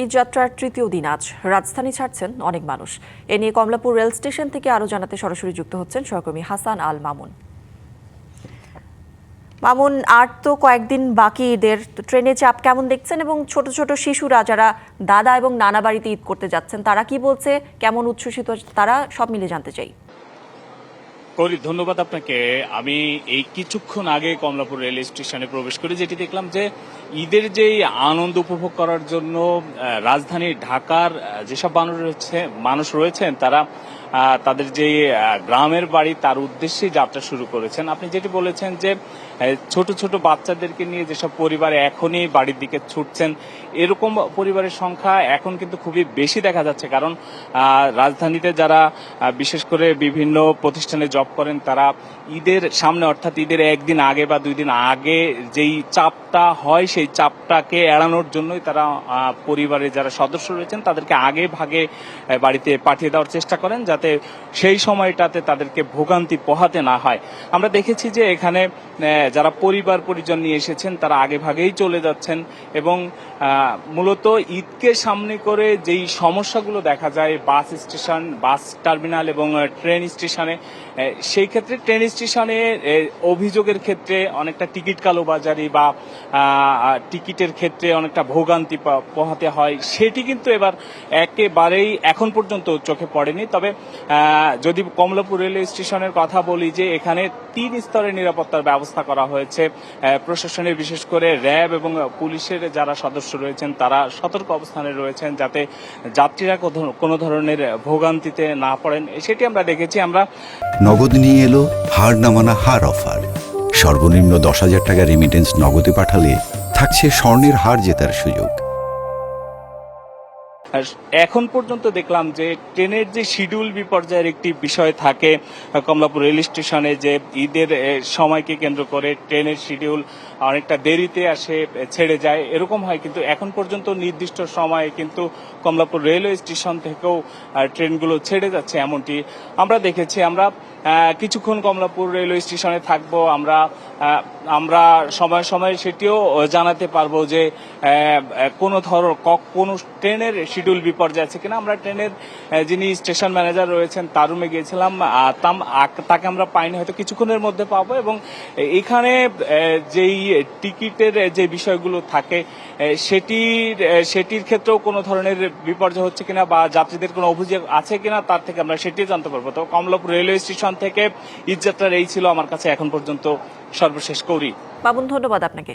এই যাত্রার তৃতীয় দিন আজ রাজধানী ছাড়ছেন অনেক মানুষ। এ নিয়ে কমলাপুর রেল স্টেশন থেকে আরো জানাতে সরাসরি যুক্ত হচ্ছেন সহকর্মী হাসান আল মামুন। মামুন, আর তো কয়েকদিন বাকি ঈদের, ট্রেনে চাপ কেমন দেখছেন এবং ছোট ছোট শিশুরা যারা দাদা এবং নানা বাড়িতে ঈদ করতে যাচ্ছেন তারা কি বলছে, কেমন উচ্ছ্বসিত তারা, সব মিলে জানতে চাই। ধন্যবাদ আপনাকে। আমি এই কিছুক্ষণ আগে কমলাপুর রেল স্টেশনে প্রবেশ করি, যেটি দেখলাম যে ঈদের যেই আনন্দ উপভোগ করার জন্য রাজধানী ঢাকার যেসব মানুষ রয়েছেন তারা তাদের যে গ্রামের বাড়ি তার উদ্দেশ্যে যাত্রা শুরু করেছেন। আপনি যেটি বলেছেন যে ছোট ছোট বাচ্চাদেরকে নিয়ে যেসব পরিবার এখনই বাড়ির দিকে ছুটছেন, এরকম পরিবারের সংখ্যা এখন কিন্তু খুবই বেশি দেখা যাচ্ছে। কারণ রাজধানীতে যারা বিশেষ করে বিভিন্ন প্রতিষ্ঠানে জব করেন তারা ঈদের সামনে, অর্থাৎ ঈদের একদিন আগে বা 2 দিন আগে যেই চাপটা হয় সেই চাপটাকে এড়ানোর জন্যই তারা পরিবারের যারা সদস্য রয়েছেন তাদেরকে আগে ভাগে বাড়িতে পাঠিয়ে দেওয়ার চেষ্টা করেন, যাতে সেই সময়টাতে তাদেরকে ভোগান্তি পোহাতে না হয়। আমরা দেখেছি যে এখানে যারা পরিবার পরিজন নিয়ে এসেছেন তারা আগে ভাগেই চলে যাচ্ছেন এবং মূলত ঈদকে সামনে করে যেই সমস্যাগুলো দেখা যায় বাস স্টেশন, বাস টার্মিনাল এবং ট্রেন স্টেশনে, সেই ক্ষেত্রে ট্রেন স্টেশনে অভিযোগের ক্ষেত্রে অনেকটা টিকিট কালোবাজারি বা টিকিটের ক্ষেত্রে অনেকটা ভোগান্তি পোহাতে হয়, সেটি কিন্তু এবার একেবারেই এখন পর্যন্ত চোখে পড়েনি। তবে যদি কমলাপুর রেলওয়ে স্টেশনের কথা বলি, যে এখানে 3 স্তরের নিরাপত্তার ব্যবস্থা করা হয়েছে। প্রশাসনের বিশেষ করে র্যাব এবং পুলিশের যারা সদস্য রয়েছেন তারা সতর্ক অবস্থানে রয়েছেন, যাতে যাত্রীরা কোনো ধরনের ভোগান্তিতে না পড়েন, সেটি আমরা দেখেছি। আমরা নগদ নিয়ে এলো হার না মানা হার অফার। সর্বনিম্ন 10,000 টাকা রেমিটেন্স নগদে পাঠালে থাকছে স্বর্ণের হার জেতার সুযোগ। এখন পর্যন্ত দেখলাম যে ট্রেনের যে শিডিউল বিপর্যয়ের একটি বিষয় থাকে কমলাপুর রেল স্টেশনে, যে ঈদের সময়কে কেন্দ্র করে ট্রেনের শিডিউল অনেকটা দেরিতে আসে, ছেড়ে যায়, এরকম হয়। কিন্তু এখন পর্যন্ত নির্দিষ্ট সময়ে কিন্তু কমলাপুর রেলওয়ে স্টেশন থেকেও ট্রেনগুলো ছেড়ে যাচ্ছে, এমনটি আমরা দেখেছি। আমরা কিছুক্ষণ কমলাপুর রেলওয়ে স্টেশনে থাকবো। আমরা সময় সময় সেটিও জানাতে পারবো যে কোনো ট্রেনের শিডিউল বিপর্যয় আছে কিনা। আমরা ট্রেনের যিনি স্টেশন ম্যানেজার রয়েছেন তার রুমে গিয়েছিলাম, তাকে আমরা পাইনি, হয়তো কিছুক্ষণের মধ্যে পাবো। এবং এখানে যেই টিকিটের যে বিষয়গুলো থাকে সেটির ক্ষেত্রেও কোনো ধরনের বিপর্যয় হচ্ছে কিনা বা যাত্রীদের কোনো অভিযোগ আছে কিনা তার থেকে আমরা সেটিও জানতে পারবো। তো কমলাপুর রেলওয়ে স্টেশন থেকে ঈদযাত্রার এই ছিল আমার কাছে এখন পর্যন্ত সর্বশেষ করি। বাবুন, ধন্যবাদ আপনাকে।